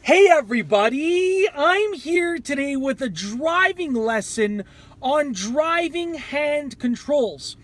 Hey everybody, I'm here today with a driving lesson on driving hand controls.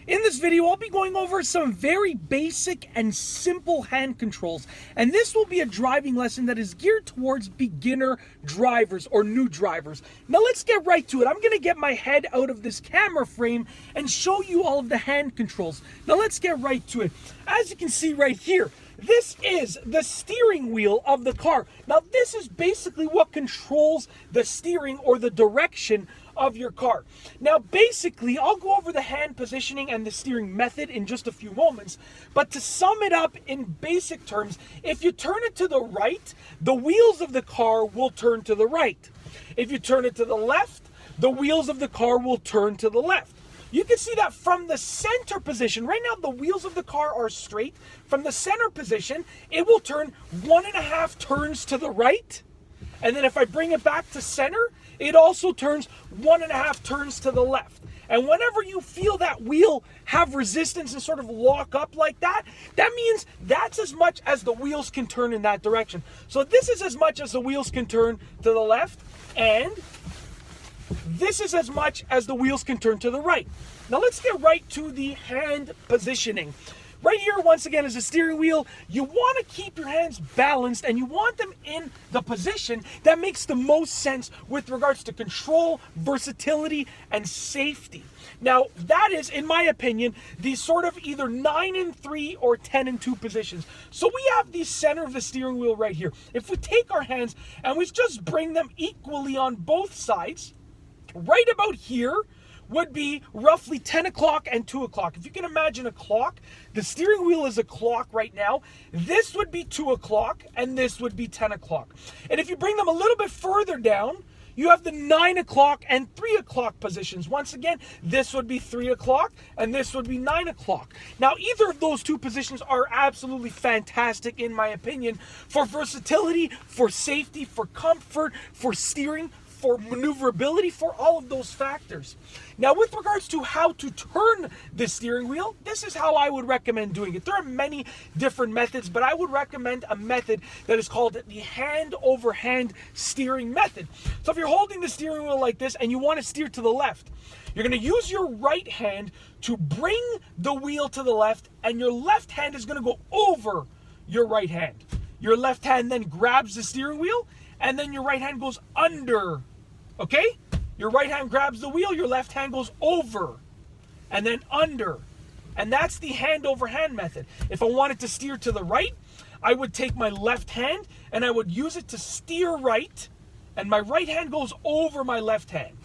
In this video, I'll be going over some very basic and simple hand controls, and this will be a driving lesson that is geared towards beginner drivers or new drivers. Now let's get right to it. I'm going to get my head out of this camera frame and show you all of the hand controls. Now let's get right to it. As you can see right here, this is the steering wheel of the car. Now, this is basically what controls the steering or the direction of your car. Now, basically, I'll go over the hand positioning and the steering method in just a few moments. But to sum it up in basic terms, if you turn it to the right, the wheels of the car will turn to the right. If you turn it to the left, the wheels of the car will turn to the left. You can see that from the center position. Right now, the wheels of the car are straight. From the center position, it will turn 1.5 turns to the right. And then if I bring it back to center, it also turns 1.5 turns to the left. And whenever you feel that wheel have resistance and sort of lock up like that, that means that's as much as the wheels can turn in that direction. So this is as much as the wheels can turn to the left, and this is as much as the wheels can turn to the right. Now let's get right to the hand positioning. Right here, once again, is the steering wheel. You want to keep your hands balanced and you want them in the position that makes the most sense with regards to control, versatility, and safety. Now, that is, in my opinion, the sort of either 9 and 3 or 10 and 2 positions. So we have the center of the steering wheel right here. If we take our hands and we just bring them equally on both sides, right about here would be roughly 10 o'clock and 2 o'clock. If you can imagine a clock, the steering wheel is a clock right now. This would be 2 o'clock and this would be 10 o'clock. And if you bring them a little bit further down, you have the 9 o'clock and 3 o'clock positions. Once again, this would be 3 o'clock and this would be 9 o'clock. Now, either of those two positions are absolutely fantastic, in my opinion, for versatility, for safety, for comfort, for steering, for maneuverability, for all of those factors. Now, with regards to how to turn the steering wheel, this is how I would recommend doing it. There are many different methods, but I would recommend a method that is called the hand over hand steering method. So if you're holding the steering wheel like this and you want to steer to the left, you're going to use your right hand to bring the wheel to the left, and your left hand is going to go over your right hand. Your left hand then grabs the steering wheel, and then your right hand goes under. Okay? Your right hand grabs the wheel, your left hand goes over and then under. And that's the hand over hand method. If I wanted to steer to the right, I would take my left hand and I would use it to steer right, and my right hand goes over my left hand.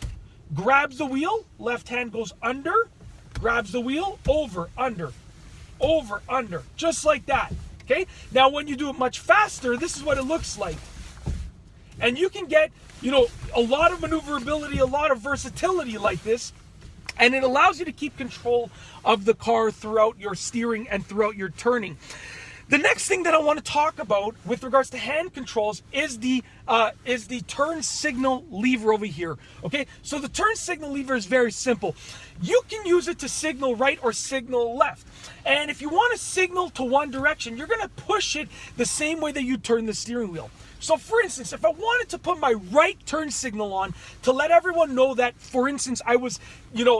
Grabs the wheel, left hand goes under, grabs the wheel, over, under, just like that. Okay? Now when you do it much faster, this is what it looks like. And you can get, a lot of maneuverability, a lot of versatility like this. And it allows you to keep control of the car throughout your steering and throughout your turning. The next thing that I want to talk about with regards to hand controls is the turn signal lever over here. Okay, so the turn signal lever is very simple. You can use it to signal right or signal left. And if you want to signal to one direction, you're going to push it the same way that you turn the steering wheel. So for instance, if I wanted to put my right turn signal on to let everyone know that, for instance, I was,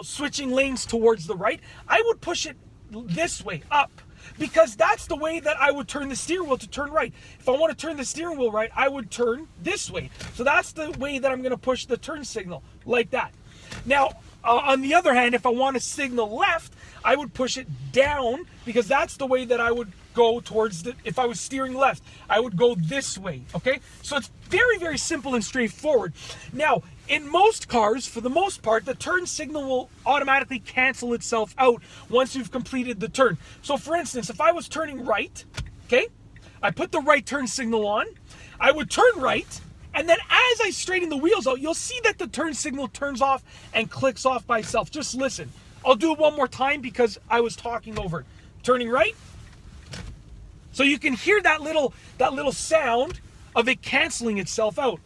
switching lanes towards the right, I would push it this way, up. Because that's the way that I would turn the steering wheel to turn right. If I want to turn the steering wheel right, I would turn this way. So that's the way that I'm going to push the turn signal, like that. Now, on the other hand, if I want to signal left, I would push it down, because that's the way that I would go towards if I was steering left, I would go this way, okay? So it's very, very simple and straightforward. Now, in most cars, for the most part, the turn signal will automatically cancel itself out once you've completed the turn. So for instance, if I was turning right, okay, I put the right turn signal on, I would turn right, and then as I straighten the wheels out, you'll see that the turn signal turns off and clicks off by itself. Just listen. I'll do it one more time because I was talking over it. Turning right. So you can hear that little sound of it canceling itself out.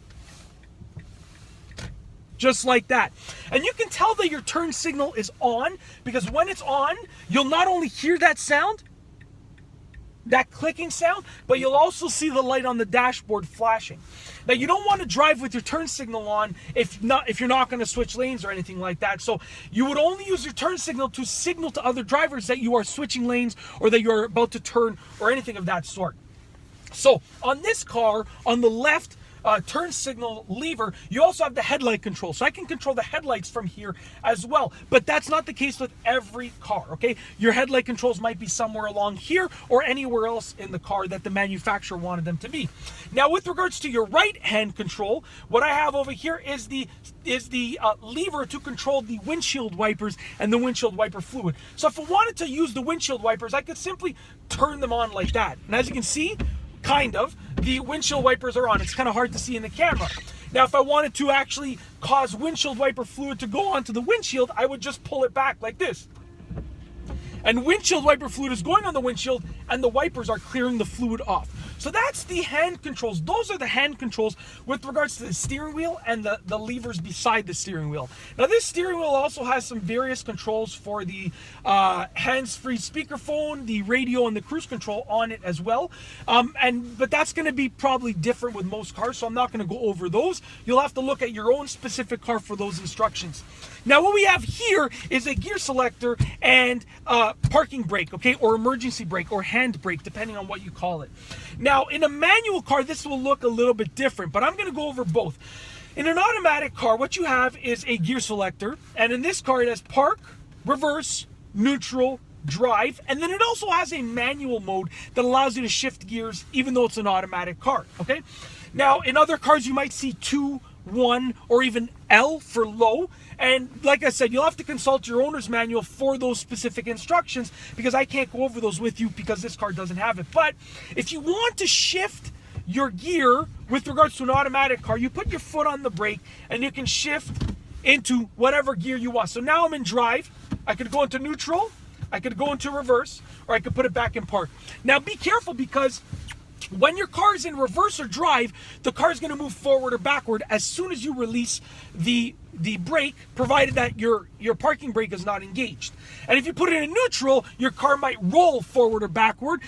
Just like that. And you can tell that your turn signal is on, because when it's on, you'll not only hear that sound, that clicking sound, but you'll also see the light on the dashboard flashing. Now, you don't want to drive with your turn signal on if you're not going to switch lanes or anything like that. So you would only use your turn signal to signal to other drivers that you are switching lanes or that you're about to turn or anything of that sort. So on this car, on the left turn signal lever, you also have the headlight control. So I can control the headlights from here as well. But that's not the case with every car, okay? Your headlight controls might be somewhere along here or anywhere else in the car that the manufacturer wanted them to be. Now, with regards to your right hand control, what I have over here is the lever to control the windshield wipers and the windshield wiper fluid. So if I wanted to use the windshield wipers, I could simply turn them on like that. And as you can see, kind of, the windshield wipers are on. It's kind of hard to see in the camera. Now, if I wanted to actually cause windshield wiper fluid to go onto the windshield, I would just pull it back like this. And windshield wiper fluid is going on the windshield, and the wipers are clearing the fluid off. So that's the hand controls. Those are the hand controls with regards to the steering wheel and the levers beside the steering wheel. Now, this steering wheel also has some various controls for the hands-free speakerphone, the radio, and the cruise control on it as well. But that's going to be probably different with most cars, so I'm not going to go over those. You'll have to look at your own specific car for those instructions. Now, what we have here is a gear selector and parking brake, okay, or emergency brake or hand brake, depending on what you call it. Now, in a manual car, this will look a little bit different, but I'm going to go over both. In an automatic car, what you have is a gear selector, and in this car, it has park, reverse, neutral, drive, and then it also has a manual mode that allows you to shift gears, even though it's an automatic car, okay? Now, in other cars, you might see 2, 1, or even L for low. And like I said, you'll have to consult your owner's manual for those specific instructions because I can't go over those with you because this car doesn't have it. But if you want to shift your gear with regards to an automatic car, you put your foot on the brake and you can shift into whatever gear you want. So now I'm in drive. I could go into neutral, I could go into reverse, or I could put it back in park. Now be careful because when your car is in reverse or drive, the car is going to move forward or backward as soon as you release the brake, provided that your parking brake is not engaged. And if you put it in neutral, your car might roll forward or backward,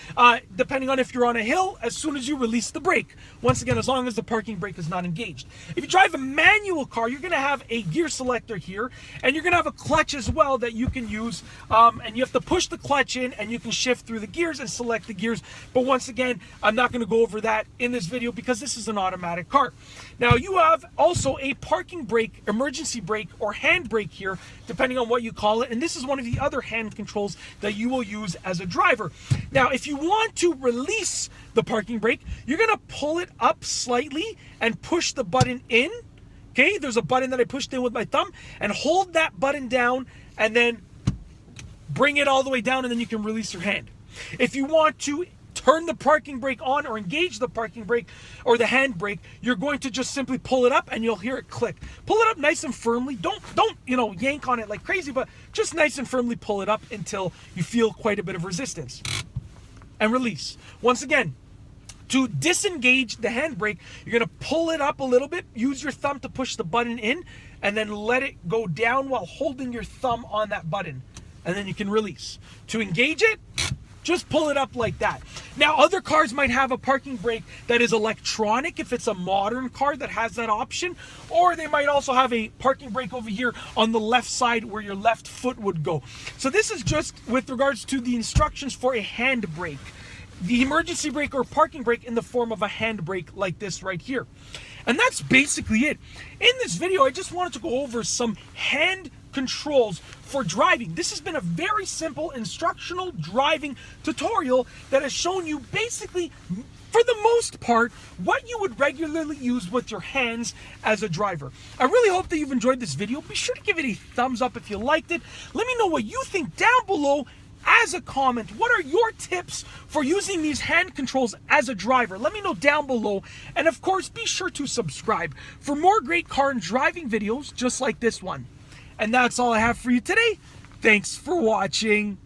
depending on if you're on a hill, as soon as you release the brake. Once again, as long as the parking brake is not engaged. If you drive a manual car, you're going to have a gear selector here, and you're going to have a clutch as well that you can use, and you have to push the clutch in, and you can shift through the gears and select the gears. But once again, I'm not going to go over that in this video because this is an automatic car. Now, you have also a parking brake, emergency brake, or hand brake here, depending on what you call it. And this is one of the other hand controls that you will use as a driver. Now, if you want to release the parking brake, you're going to pull it up slightly and push the button in. Okay, there's a button that I pushed in with my thumb, and hold that button down and then bring it all the way down, and then you can release your hand. If you want to turn the parking brake on or engage the parking brake or the hand brake, you're going to just simply pull it up and you'll hear it click. Pull it up nice and firmly. Don't yank on it like crazy, but just nice and firmly pull it up until you feel quite a bit of resistance. And release. Once again, to disengage the handbrake, you're going to pull it up a little bit, use your thumb to push the button in, and then let it go down while holding your thumb on that button. And then you can release. To engage it, just pull it up like that. Now, other cars might have a parking brake that is electronic if it's a modern car that has that option, or they might also have a parking brake over here on the left side where your left foot would go. So this is just with regards to the instructions for a hand brake. The emergency brake or parking brake in the form of a hand brake like this right here. And that's basically it. In this video, I just wanted to go over some hand controls for driving. This has been a very simple instructional driving tutorial that has shown you basically, for the most part, what you would regularly use with your hands as a driver. I really hope that you've enjoyed this video. Be sure to give it a thumbs up if you liked it. Let me know what you think down below as a comment. What are your tips for using these hand controls as a driver? Let me know down below. And of course, be sure to subscribe for more great car and driving videos just like this one. And that's all I have for you today. Thanks for watching.